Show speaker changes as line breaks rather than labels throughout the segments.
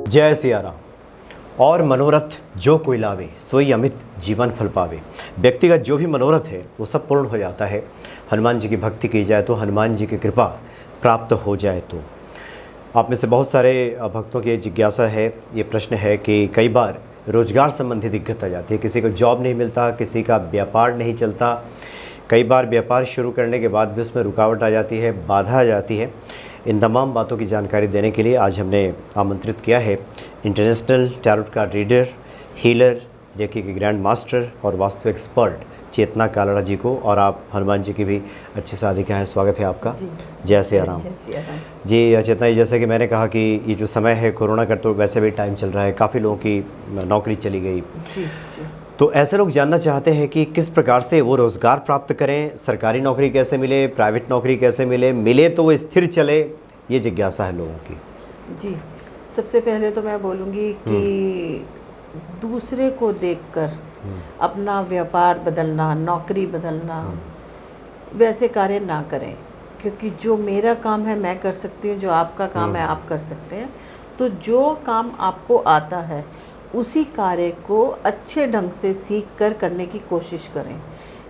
जय सिया राम। और मनोरथ जो कोई लावे सोई अमित जीवन फल पावे। व्यक्तिगत जो भी मनोरथ है वो सब पूर्ण हो जाता है। हनुमान जी की भक्ति की जाए तो, हनुमान जी की कृपा प्राप्त हो जाए तो। आप में से बहुत सारे भक्तों की जिज्ञासा है, ये प्रश्न है कि कई बार रोजगार संबंधी दिक्कत आ जाती है। किसी को जॉब नहीं मिलता, किसी का व्यापार नहीं चलता। कई बार व्यापार शुरू करने के बाद भी उसमें रुकावट आ जाती है, बाधा आ जाती है। इन तमाम बातों की जानकारी देने के लिए आज हमने आमंत्रित किया है international tarot card reader, healer, reiki के ग्रैंड मास्टर और वास्तु एक्सपर्ट चेतना कालड़ा जी को। और आप हनुमान जी की भी अच्छी साधिका हैं। स्वागत है आपका। जय सिया राम। जी चेतना जी, जैसे कि मैंने कहा कि ये जो समय है कोरोना का, तो वैसे भी टाइम चल रहा है, काफ़ी लोगों की नौकरी चली गई। तो ऐसे लोग जानना चाहते हैं कि किस प्रकार से वो रोज़गार प्राप्त करें, सरकारी नौकरी कैसे मिले, प्राइवेट नौकरी कैसे मिले, मिले तो वो स्थिर चले, ये जिज्ञासा है लोगों की।
जी, सबसे पहले तो मैं बोलूँगी कि दूसरे को देखकर अपना व्यापार बदलना, नौकरी बदलना, वैसे कार्य ना करें। क्योंकि जो मेरा काम है मैं कर सकती हूँ, जो आपका काम है आप कर सकते हैं। तो जो काम आपको आता है उसी कार्य को अच्छे ढंग से सीख कर करने की कोशिश करें।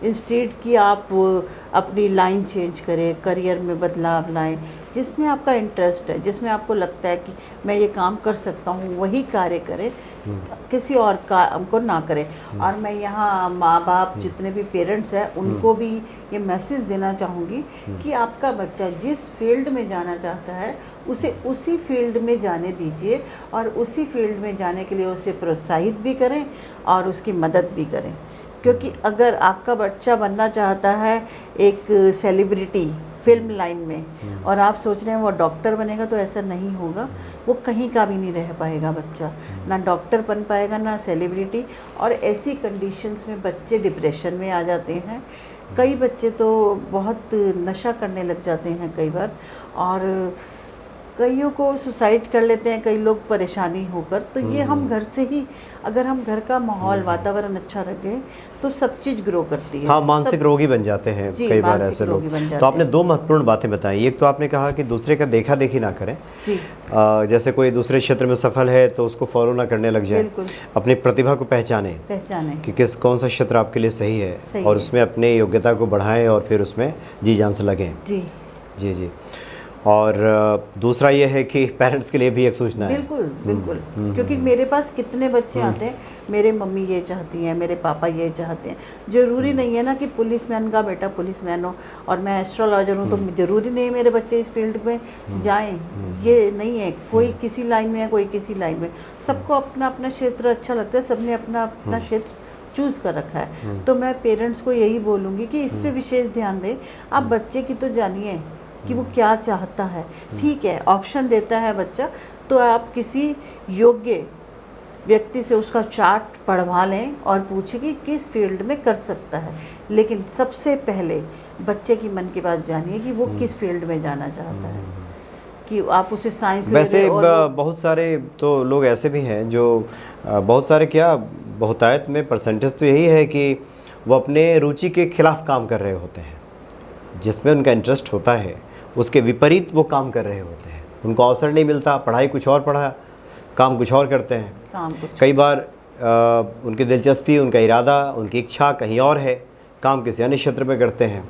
इंस्टेड कि आप अपनी लाइन चेंज करें, करियर में बदलाव लाएं। जिसमें आपका इंटरेस्ट है, जिसमें आपको लगता है कि मैं ये काम कर सकता हूँ, वही कार्य करें, किसी और काम को ना करें। और मैं यहाँ माँ बाप जितने भी पेरेंट्स हैं उनको भी ये मैसेज देना चाहूँगी कि आपका बच्चा जिस फील्ड में जाना चाहता है उसे उसी फील्ड में जाने दीजिए, और उसी फील्ड में जाने के लिए उसे प्रोत्साहित भी करें और उसकी मदद भी करें। क्योंकि अगर आपका बच्चा बनना चाहता है एक सेलिब्रिटी फिल्म लाइन में और आप सोच रहे हैं वो डॉक्टर बनेगा, तो ऐसा नहीं होगा। वो कहीं का भी नहीं रह पाएगा बच्चा, ना डॉक्टर बन पाएगा ना सेलिब्रिटी। और ऐसी कंडीशंस में बच्चे डिप्रेशन में आ जाते हैं। कई बच्चे तो बहुत नशा करने लग जाते हैं कई बार, और कईयों को सुसाइड कर लेते हैं कई लोग परेशानी होकर। तो ये हम घर से ही, अगर हम घर का माहौल वातावरण अच्छा रखें तो सब चीज़ ग्रो करती है।
हाँ, मानसिक रोगी बन जाते हैं कई बार ऐसे लोग। तो आपने दो महत्वपूर्ण बातें बताई। एक तो आपने कहा कि दूसरे का देखा देखी ना करें जी। जैसे कोई दूसरे क्षेत्र में सफल है तो उसको फॉलो ना करने लग जाए। अपनी प्रतिभा को पहचाने कि कौन सा क्षेत्र आपके लिए सही है, और उसमें अपने योग्यता को बढ़ाएं और फिर उसमें जी जान से लगें। जी जी जी। और दूसरा ये है कि पेरेंट्स के लिए भी एक सूचना है।
बिल्कुल बिल्कुल। क्योंकि मेरे पास कितने बच्चे आते हैं, मेरे मम्मी ये चाहती हैं, मेरे पापा ये चाहते हैं। ज़रूरी नहीं है ना कि पुलिसमैन का बेटा पुलिसमैन हो और मैं एस्ट्रोलॉजर हूँ तो ज़रूरी नहीं है मेरे बच्चे इस फील्ड में जाएं। ये नहीं है, कोई किसी लाइन में है, कोई किसी लाइन में। सबको अपना अपना क्षेत्र अच्छा लगता है, सबने अपना अपना क्षेत्र चूज़ कर रखा है। तो मैं पेरेंट्स को यही बोलूँगी कि इस पर विशेष ध्यान दें। आप बच्चे की तो जानिए कि वो क्या चाहता है। ठीक है, ऑप्शन देता है बच्चा, तो आप किसी योग्य व्यक्ति से उसका चार्ट पढ़वा लें और पूछें कि किस फील्ड में कर सकता है। लेकिन सबसे पहले बच्चे की मन की बात जानिए कि वो किस फील्ड में जाना चाहता है। कि आप उसे साइंस
वैसे बहुत सारे तो लोग ऐसे भी हैं जो बहुत सारे क्या बहुतायत में परसेंटेज तो यही है कि वो अपने रुचि के खिलाफ काम कर रहे होते हैं। जिसमें उनका इंटरेस्ट होता है उसके विपरीत वो काम कर रहे होते हैं। उनको अवसर नहीं मिलता, पढ़ाई कुछ और पढ़ा, काम कुछ और करते हैं। कई बार उनकी दिलचस्पी, उनका इरादा, उनकी इच्छा कहीं और है, काम किसी अन्य क्षेत्र में करते हैं।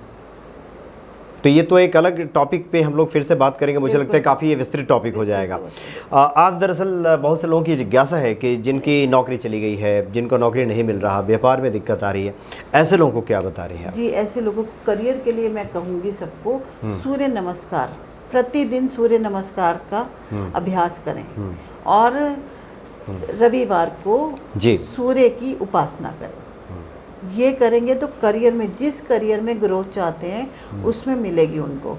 तो ये तो एक अलग टॉपिक पे हम लोग फिर से बात करेंगे। मुझे लगता है काफ़ी ये विस्तृत टॉपिक हो जाएगा। आज दरअसल बहुत से लोगों की जिज्ञासा है कि जिनकी नौकरी चली गई है, जिनको नौकरी नहीं मिल रहा, व्यापार में दिक्कत आ रही है, ऐसे लोगों को क्या बता रही हैं?
जी, ऐसे लोगों को करियर के लिए मैं कहूँगी सबको सूर्य नमस्कार, प्रतिदिन सूर्य नमस्कार का अभ्यास करें और रविवार को सूर्य की उपासना करें। ये करेंगे तो करियर में, जिस करियर में ग्रोथ चाहते हैं उसमें मिलेगी उनको।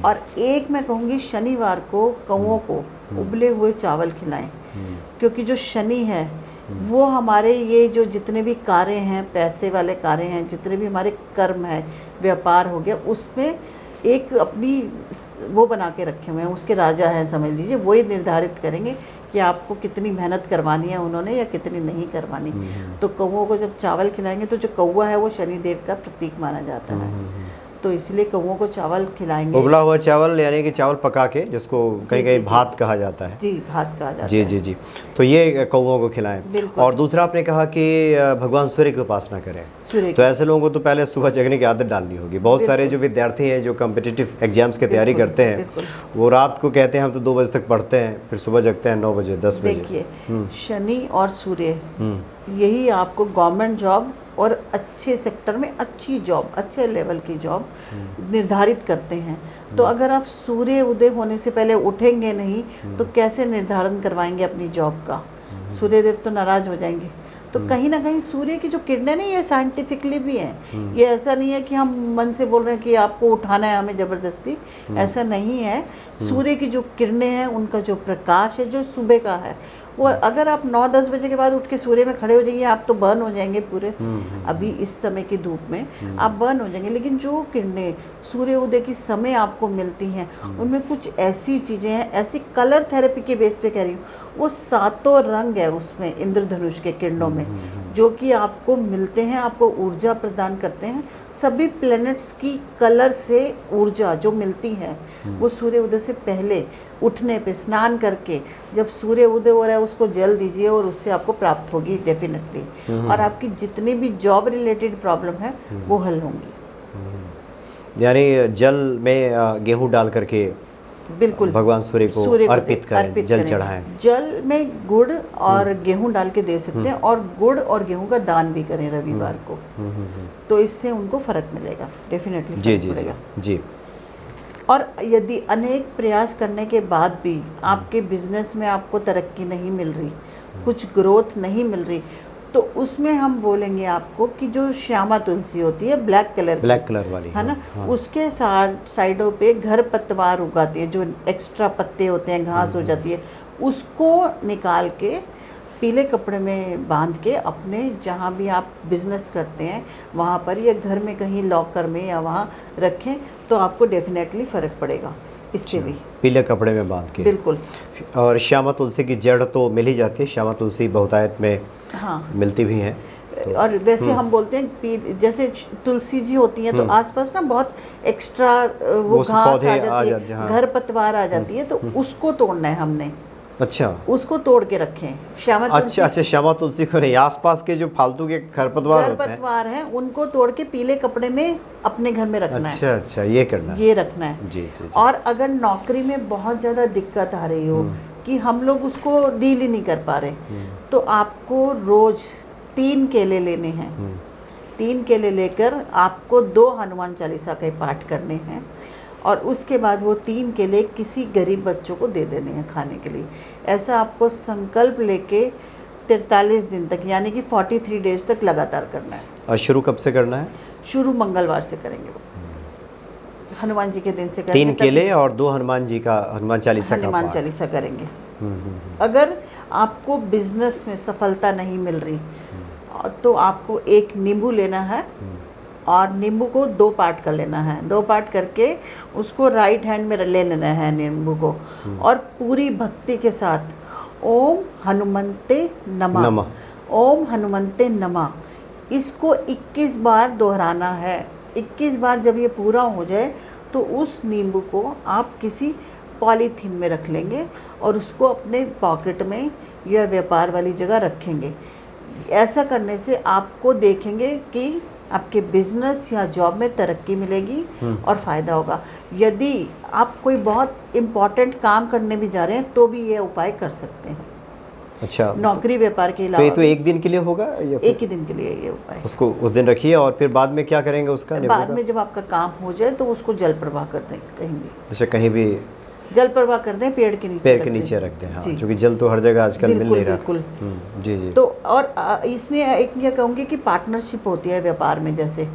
और एक मैं कहूँगी शनिवार को कौओं को उबले हुए चावल खिलाएं। क्योंकि जो शनि है वो हमारे ये जो जितने भी कार्य हैं, पैसे वाले कार्य हैं, जितने भी हमारे कर्म हैं, व्यापार हो गया, उसमें एक अपनी वो बना के रखे हुए हैं, उसके राजा हैं समझ लीजिए। वही निर्धारित करेंगे कि आपको कितनी मेहनत करवानी है उन्होंने या कितनी नहीं करवानी। तो कौओं को जब चावल खिलाएंगे तो जो कौवा है वो शनिदेव का प्रतीक माना जाता है। तो इसलिए कौवों को चावल खिलाएंगे।
उबला हुआ चावल यानी कि चावल पका के, जिसको कहीं कहीं भात कहा जाता है।
जी, भात कहा जाता
जी
है।
जी जी। तो ये कौवों को खिलाएं।
बिल्कुल।
और दूसरा आपने कहा कि भगवान सूर्य की उपासना करें।
सूर्य
तो ऐसे लोगों को तो पहले सुबह जगने की आदत डालनी होगी। बहुत सारे जो विद्यार्थी हैं जो कॉम्पिटिटिव एग्जाम्स की तैयारी
बिल्कुल,
करते हैं,
बिल्कुल।
वो रात को कहते हैं हम तो 2 बजे तक पढ़ते हैं, फिर सुबह जगते हैं 9 बजे 10 बजे।
देखिए, शनि और सूर्य यही आपको गवर्नमेंट जॉब और अच्छे सेक्टर में अच्छी जॉब, अच्छे लेवल की जॉब निर्धारित करते हैं। तो अगर आप सूर्य उदय होने से पहले उठेंगे नहीं तो कैसे निर्धारण करवाएंगे अपनी जॉब का? सूर्यदेव तो नाराज हो जाएंगे। तो कहीं ना कहीं सूर्य की जो किरणें नहीं, ये साइंटिफिकली भी हैं। ये ऐसा नहीं है कि हम मन से बोल रहे हैं कि आपको उठाना है हमें ज़बरदस्ती, ऐसा नहीं है। सूर्य की जो किरणें हैं, उनका जो प्रकाश है, जो सुबह का है, वो अगर आप 9-10 बजे के बाद उठ के सूर्य में खड़े हो जाइए, आप तो बर्न हो जाएंगे पूरे। अभी इस समय की धूप में आप बर्न हो जाएंगे। लेकिन जो किरणें सूर्य उदय की समय आपको मिलती हैं, उनमें कुछ ऐसी चीज़ें हैं, ऐसी कलर थेरेपी के बेस पे कह रही हूँ, वो 7 रंग है उसमें इंद्रधनुष के किरणों में, जो कि आपको मिलते हैं, आपको ऊर्जा प्रदान करते हैं। सभी प्लैनेट्स की कलर से ऊर्जा जो मिलती है, वो सूर्य उदय से पहले उठने पे, स्नान करके जब सूर्य उदय हो रहा है उसको जल दीजिए और उससे आपको प्राप्त होगी डेफिनेटली। और आपकी जितनी भी जॉब रिलेटेड प्रॉब्लम है वो हल होंगी।
यानी जल में गेहूं डाल करके
बिल्कुल
भगवान सूर्य को अर्पित करें, जल चढ़ाएं।
जल में गुड़ और गेहूं डाल के दे सकते हैं, और गुड़ और गेहूं का दान भी करें रविवार को। तो इससे उनको फर्क मिलेगा, डेफिनेटली फर्क मिलेगा।
जी।
और यदि अनेक प्रयास करने के बाद भी आपके बिजनेस में आपको तरक्की नहीं मिल रही, कुछ ग्रोथ नहीं मिल रही, तो उसमें हम बोलेंगे आपको कि जो श्यामा तुलसी होती है ब्लैक कलर
वाली,
है ना, उसके साइडों पे घर पतवार उगाती है, जो एक्स्ट्रा पत्ते होते हैं, घास हो जाती है, उसको निकाल के पीले कपड़े में बांध के अपने जहाँ भी आप बिजनेस करते हैं वहाँ पर, या घर में कहीं लॉकर में या वहाँ रखें, तो आपको डेफिनेटली फ़र्क पड़ेगा इससे भी।
पीले कपड़े में बांध के,
बिल्कुल।
और श्यामा तुलसी की जड़ तो मिल ही जाती है, श्यामा तुलसी बहुतायत में मिलती भी है।
और वैसे हम बोलते हैं जैसे तुलसी जी होती हैं तो आसपास ना बहुत एक्स्ट्रा वो घास आ जाती है, घर पतवार आ जाती है, तो उसको तोड़ना है हमने।
अच्छा,
उसको तोड़ के रखें श्यामा तुलसी।
अच्छा, श्यामा तुलसी को नहीं, आसपास के जो फालतू के खरपतवार
हैं उनको तोड़ के पीले कपड़े में अपने घर में रखना है।
अच्छा, ये करना है,
ये रखना है।
जी, जी, जी।
और अगर नौकरी में बहुत ज़्यादा दिक्कत आ रही हो कि हम लोग उसको डील ही नहीं कर पा रहे, तो आपको रोज़ 3 केले लेने हैं। 3 केले लेकर आपको 2 हनुमान चालीसा के पाठ करने हैं, और उसके बाद वो 3 केले किसी गरीब बच्चों को दे देने हैं खाने के लिए। ऐसा आपको संकल्प लेके 43 दिन तक, यानी कि 43 डेज तक लगातार करना है।
और शुरू कब से करना है?
शुरू मंगलवार से करेंगे, वो हनुमान जी के दिन से करेंगे।
3 केले और 2 हनुमान जी का हनुमान चालीसा
करेंगे। अगर आपको बिजनेस में सफलता नहीं मिल रही, तो आपको 1 नींबू लेना है, और नींबू को 2 पार्ट कर लेना है। 2 पार्ट करके उसको राइट हैंड में ले लेना है नींबू को, और पूरी भक्ति के साथ ओम हनुमंते नमः, ओम हनुमंते नमः, इसको 21 बार दोहराना है। 21 बार जब ये पूरा हो जाए तो उस नींबू को आप किसी पॉलीथीन में रख लेंगे और उसको अपने पॉकेट में या व्यापार वाली जगह रखेंगे। ऐसा करने से आपको देखेंगे कि आपके बिजनेस या जॉब में तरक्की मिलेगी और फ़ायदा होगा। यदि आप कोई बहुत इम्पॉर्टेंट काम करने भी जा रहे हैं तो भी ये उपाय कर सकते हैं।
अच्छा,
नौकरी व्यापार के अलावा।
तो ये तो 1 दिन के लिए होगा या
एक ही दिन के लिए ये उपाय।
उसको उस दिन रखिए, और फिर बाद में क्या करेंगे उसका?
बाद में जब आपका काम हो जाए तो उसको जल प्रवाह कर दें कहीं भी,
जैसे कहीं भी
जल प्रवाह कर दें, पेड़ के नीचे
रख दें। हाँ, क्योंकि जल तो हर जगह आजकल मिल नहीं रहा।
बिल्कुल।
जी जी।
तो और इसमें एक ये कहूँगी कि पार्टनरशिप होती है व्यापार में, जैसे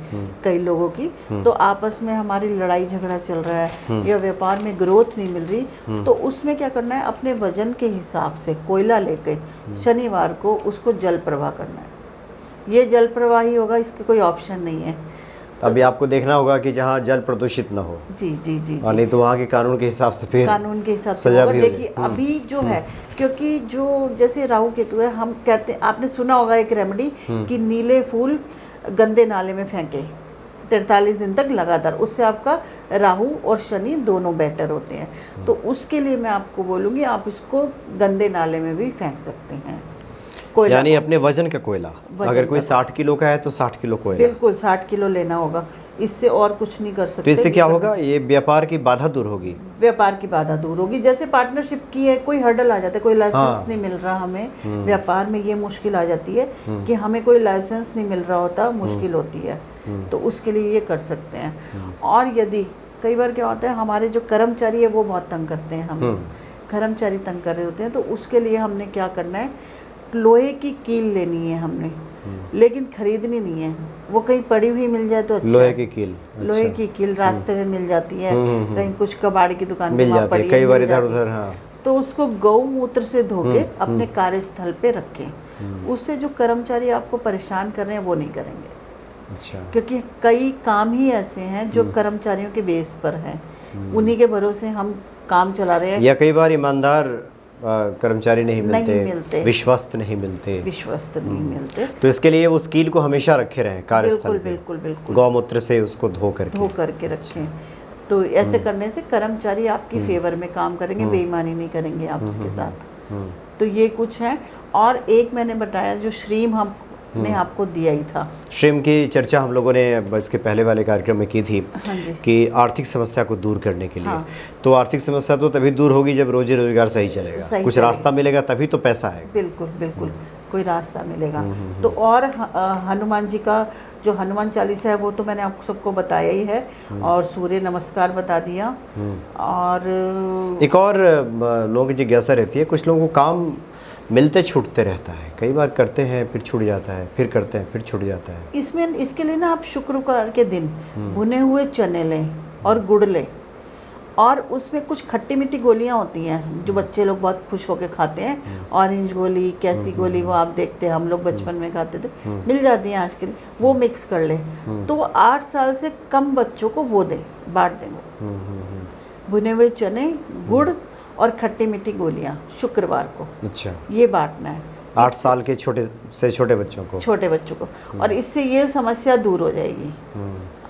कई लोगों की, तो आपस में हमारी लड़ाई झगड़ा चल रहा है या व्यापार में ग्रोथ नहीं मिल रही, तो उसमें क्या करना है, अपने वजन के हिसाब से कोयला लेके शनिवार को उसको जल प्रवाह करना है। ये जल प्रवाह ही होगा, इसका कोई ऑप्शन नहीं है।
अभी आपको देखना होगा कि जहाँ जल प्रदूषित ना हो।
जी जी जी,
और नहीं तो वहाँ के कानून के हिसाब से फिर
सजा होगा। देखिए अभी जो है, क्योंकि जो जैसे राहु केतु है, हम कहते हैं, आपने सुना होगा एक रेमेडी कि नीले फूल गंदे नाले में फेंके, 43 दिन तक लगातार, उससे आपका राहु और शनि दोनों बेटर होते हैं। तो उसके लिए मैं आपको बोलूँगी आप इसको गंदे नाले में भी फेंक सकते हैं। कोयला,
यानी अपने वजन का कोयला,
वजन
अगर कोई
का
60 किलो का है तो 60 किलो कोयला।
बिल्कुल 60 किलो लेना होगा, इससे और कुछ नहीं कर सकते।
तो इससे क्या
ये
होगा, ये व्यापार की बाधा दूर होगी।
व्यापार की बाधा दूर होगी। जैसे पार्टनरशिप की है, कोई हर्डल आ जाता है, कोई लाइसेंस
हाँ।
नहीं मिल रहा हमें, व्यापार में ये मुश्किल आ जाती है कि हमें कोई लाइसेंस नहीं मिल रहा होता, मुश्किल होती है, तो उसके लिए ये कर सकते हैं। और यदि कई बार क्या होता है, हमारे जो कर्मचारी है वो बहुत तंग करते हैं, हम कर्मचारी तंग कर रहे होते हैं, तो उसके लिए हमने क्या करना है, लोहे की कील लेनी है हमने, लेकिन खरीदनी नहीं है, वो कहीं पड़ी हुई मिल जाए तो अच्छा
लोहे
है।
की कील,
लोहे की कील रास्ते में मिल जाती है, कहीं कुछ कबाड़ी की दुकान
मिल
पे वहाँ
जाती है,
पड़ी
कई बार
मिल
इधर
जाती है।
उधर। हाँ,
तो उसको गौमूत्र से धो के अपने कार्यस्थल पे रखें, उससे जो कर्मचारी आपको परेशान कर रहे हैं वो नहीं करेंगे।
अच्छा।
क्योंकि कई काम ही ऐसे हैं जो कर्मचारियों के बेस पर हैं, उन्हीं के भरोसे हम काम चला रहे हैं।
या कई बार ईमानदार कर्मचारी नहीं मिलते, विश्वस्त नहीं मिलते,
नहीं मिलते।
तो इसके लिए वो स्किल को हमेशा रखे रहें कार्यस्थल
बिल्कुल
पे,
बिल्कुल बिल्कुल
गौमूत्र से उसको धो
धो करके रखें। तो ऐसे करने से कर्मचारी आपकी फेवर में काम करेंगे, बेईमानी नहीं करेंगे आपके साथ। तो ये कुछ है। और एक मैंने बताया जो श्रीम हमने आपको दिया ही था,
श्रम की चर्चा हम लोगों ने इसके पहले वाले कार्यक्रम में की थी,
हाँ जी,
कि आर्थिक समस्या को दूर करने के लिए।
हाँ।
तो आर्थिक समस्या तो तभी दूर होगी जब रोजी रोजगार सही चलेगा, कुछ
चलेगा।
रास्ता मिलेगा तभी तो पैसा आएगा।
बिल्कुल बिल्कुल कोई रास्ता मिलेगा। तो और हनुमान जी का जो हनुमान चालीसा है वो तो मैंने आप सबको बताया ही है, और सूर्य नमस्कार बता दिया। और
एक और लोगों की जिज्ञासा रहती है, कुछ लोगों को काम मिलते छूटते रहता है, कई बार करते हैं फिर छूट जाता है, फिर करते हैं फिर छूट जाता है।
इसमें इसके लिए ना आप शुक्रवार के दिन भुने हुए चने लें और गुड़ लें, और उसमें कुछ खट्टी मीठी गोलियां होती हैं जो बच्चे लोग बहुत खुश होकर खाते हैं, ऑरेंज गोली, कैसी गोली, वो आप देखते हैं, हम लोग बचपन में खाते थे, मिल जाती हैं आजकल, वो मिक्स कर लें। तो 8 साल से कम बच्चों को वो दें, बांट दें वो भुने हुए चने, गुड़ और खट्टी मीठी गोलियां शुक्रवार को।
अच्छा,
ये बांटना है
8 साल के छोटे से छोटे बच्चों को। और इससे ये समस्या दूर हो जाएगी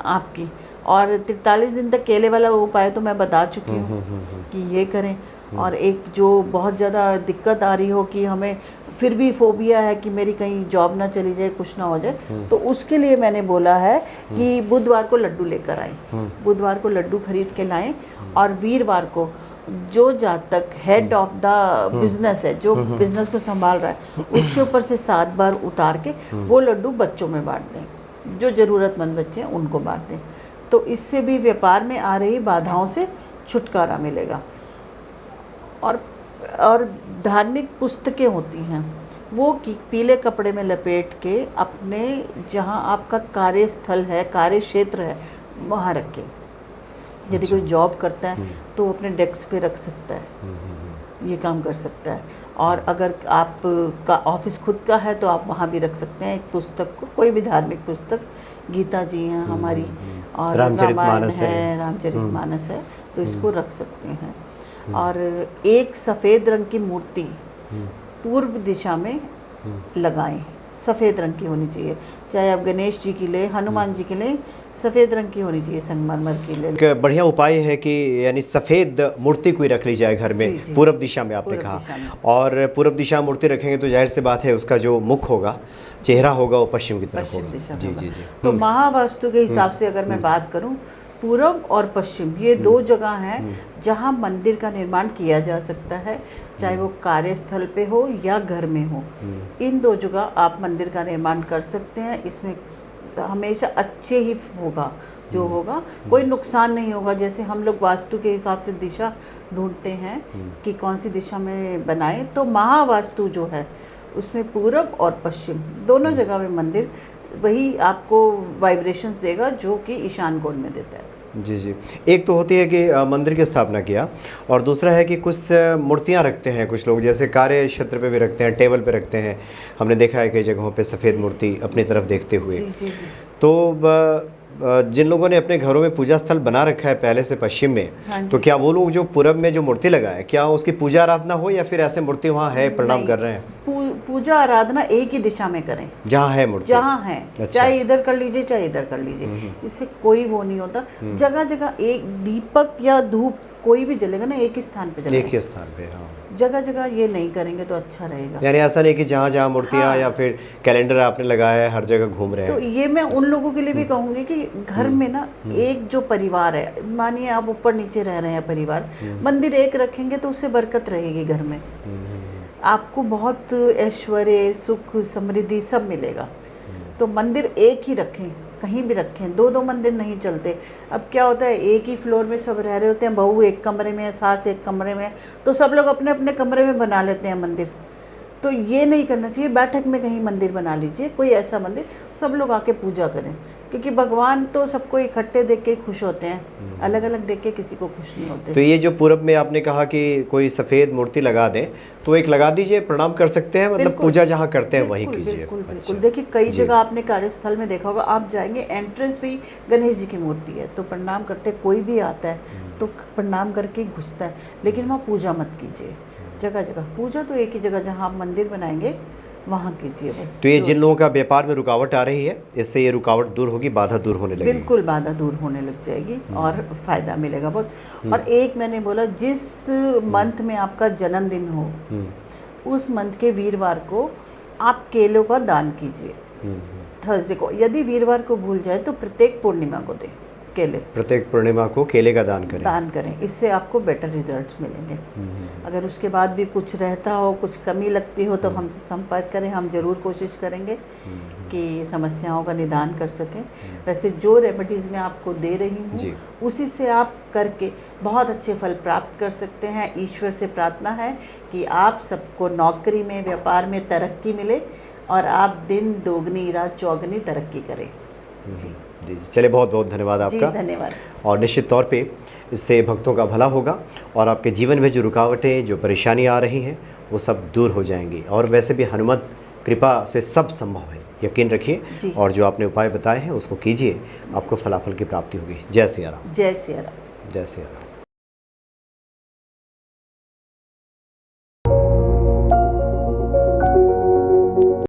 आपकी। और 43 दिन तक केले वाला उपाय तो मैं बता चुकी हूँ कि ये करें। और एक जो बहुत ज़्यादा दिक्कत आ रही हो कि हमें फिर भी फोबिया है कि मेरी कहीं जॉब ना चली जाए, कुछ ना हो जाए, तो उसके लिए मैंने बोला है कि बुधवार को लड्डू लेकर आएँ, बुधवार को लड्डू खरीद के लाएं, और वीरवार को जो जातक हेड ऑफ द बिजनेस है, जो बिजनेस को संभाल रहा है, उसके ऊपर से 7 बार उतार के वो लड्डू बच्चों में बांट दें, जो ज़रूरतमंद बच्चे हैं उनको बांट दें। तो इससे भी व्यापार में आ रही बाधाओं से छुटकारा मिलेगा। और धार्मिक पुस्तकें होती हैं वो पीले कपड़े में लपेट के अपने जहाँ आपका कार्यस्थल है, कार्य क्षेत्र है, वहाँ रखें। यदि कोई जॉब करता है तो अपने डेस्क पे रख सकता है, ये काम कर सकता है। और अगर आप का ऑफिस खुद का है तो आप वहाँ भी रख सकते हैं एक पुस्तक को, कोई भी धार्मिक पुस्तक, गीता जी हैं हमारी, और रामचरितमानस
है, रामचरितमानस है, तो इसको रख सकते हैं। और एक सफ़ेद रंग की मूर्ति पूर्व दिशा में लगाएं, सफ़ेद रंग की होनी चाहिए, चाहे आप गणेश जी की ले, हनुमान जी की ले, सफ़ेद रंग की होनी चाहिए, संगमरमर की ले।
एक बढ़िया उपाय है कि यानी सफ़ेद मूर्ति कोई रख ली जाए घर में, पूर्व दिशा में आपने कहा, और पूर्व दिशा मूर्ति रखेंगे तो जाहिर सी बात है उसका जो मुख होगा, चेहरा होगा, वो पश्चिम की तरफ होगा। जी जी जी।
तो महावास्तु के हिसाब से अगर मैं बात करूं, पूर्व और पश्चिम ये 2 जगह हैं जहां मंदिर का निर्माण किया जा सकता है, चाहे वो कार्यस्थल पे हो या घर में हो। इन 2 जगह आप मंदिर का निर्माण कर सकते हैं। इसमें हमेशा अच्छे ही होगा, जो होगा कोई नुकसान नहीं होगा। जैसे हम लोग वास्तु के हिसाब से दिशा ढूंढते हैं कि कौन सी दिशा में बनाएं, तो महावास्तु जो है उसमें पूरब और पश्चिम दोनों जगह में मंदिर वही आपको वाइब्रेशंस देगा जो कि ईशान कोण में देता है।
जी जी। एक तो होती है कि मंदिर की स्थापना किया, और दूसरा है कि कुछ मूर्तियां रखते हैं कुछ लोग, जैसे कार्य क्षेत्र पे भी रखते हैं, टेबल पे रखते हैं, हमने देखा है कई जगहों पे सफ़ेद मूर्ति अपनी तरफ देखते हुए।
जी जी जी।
तो जिन लोगों ने अपने घरों में पूजा स्थल बना रखा है पहले से पश्चिम
हाँ
में,
जी।
तो क्या वो लोग जो पूरब में जो मूर्ति लगाए, क्या उसकी पूजा आराधना हो या फिर ऐसे मूर्ति वहाँ है प्रणाम
नहीं,
कर रहे हैं?
पूजा आराधना एक ही दिशा में करें,
जहाँ है मूर्ति।
जहाँ है।
अच्छा।
चाहे इधर कर लीजिए चाहे इधर कर लीजिए, इससे कोई वो नहीं होता। जगह जगह एक दीपक या धूप कोई भी जलेगा ना, एक ही स्थान पे
एक
जलेगा।
ही स्थान पे, हाँ।
जगह जगह ये नहीं करेंगे तो अच्छा रहेगा।
यानी ऐसा नहीं कि जहाँ जहाँ मूर्तियाँ
हाँ।
या फिर कैलेंडर आपने लगाया है हर जगह घूम रहे
तो
हैं।
ये मैं उन लोगों के लिए भी कहूँगी कि घर में ना एक जो परिवार है, मानिए आप ऊपर नीचे रह रहे हैं परिवार, मंदिर एक रखेंगे तो उससे बरकत रहेगी घर में, आपको बहुत ऐश्वर्य सुख समृद्धि सब मिलेगा। तो मंदिर एक ही रखें, कहीं भी रखें, दो दो मंदिर नहीं चलते। अब क्या होता है, एक ही फ्लोर में सब रह रहे होते हैं, बहू एक कमरे में है, सास एक कमरे में है, तो सब लोग अपने अपने कमरे में बना लेते हैं मंदिर। तो ये नहीं करना चाहिए, बैठक में कहीं मंदिर बना लीजिए, कोई ऐसा मंदिर, सब लोग आके पूजा करें, क्योंकि भगवान तो सबको इकट्ठे देख के खुश होते हैं, अलग अलग देख के किसी को खुश नहीं होते।
तो ये जो पूरब में आपने कहा कि कोई सफ़ेद मूर्ति लगा दें, तो एक लगा दीजिए, प्रणाम कर सकते हैं, मतलब
बिल्कुल।
पूजा जहाँ करते हैं वहीं
बिल्कुल,
कीजिए।
बिल्कुल
अच्छा।
बिल्कुल। देखिए कई जगह आपने कार्यस्थल में देखा होगा, आप जाएंगे एंट्रेंस पे ही गणेश जी की मूर्ति है, तो प्रणाम करते, कोई भी आता है तो प्रणाम करके ही घुसता है, लेकिन वहाँ पूजा मत कीजिए। जगह जगह पूजा तो एक ही जगह जहाँ आप मंदिर बनाएंगे वहाँ कीजिए बस।
तो ये जिन लोगों का व्यापार में रुकावट आ रही है, इससे ये रुकावट दूर होगी, बाधा दूर होने लगेगी।
बिल्कुल बाधा दूर होने लग जाएगी और फ़ायदा मिलेगा बहुत। और एक मैंने बोला, जिस मंथ में आपका जन्मदिन हो उस मंथ के वीरवार को आप केलों का दान कीजिए। थर्सडे को, यदि वीरवार को भूल जाए तो प्रत्येक पूर्णिमा को दें केले,
प्रत्येक पूर्णिमा को केले का दान करें।
दान करें, इससे आपको बेटर रिजल्ट्स मिलेंगे। अगर उसके बाद भी कुछ रहता हो, कुछ कमी लगती हो, तो हमसे संपर्क करें, हम ज़रूर कोशिश करेंगे कि समस्याओं का निदान कर सकें। वैसे जो रेमेडीज़ मैं आपको दे रही
जी।
हूँ उसी से आप करके बहुत अच्छे फल प्राप्त कर सकते हैं। ईश्वर से प्रार्थना है कि आप सबको नौकरी में, व्यापार में तरक्की मिले और आप दिन दोगुनी रात चौगुनी तरक्की करें। जी
जी, चलिए, बहुत बहुत धन्यवाद
जी,
आपका।
धन्यवाद।
और निश्चित तौर पे इससे भक्तों का भला होगा और आपके जीवन में जो रुकावटें, जो परेशानियां आ रही हैं, वो सब दूर हो जाएंगी। और वैसे भी हनुमत कृपा से सब संभव है, यकीन रखिए। और जो आपने उपाय बताए हैं उसको कीजिए, आपको फलाफल की प्राप्ति होगी। जय सिया राम।
जय सिया राम।
जय सिया राम।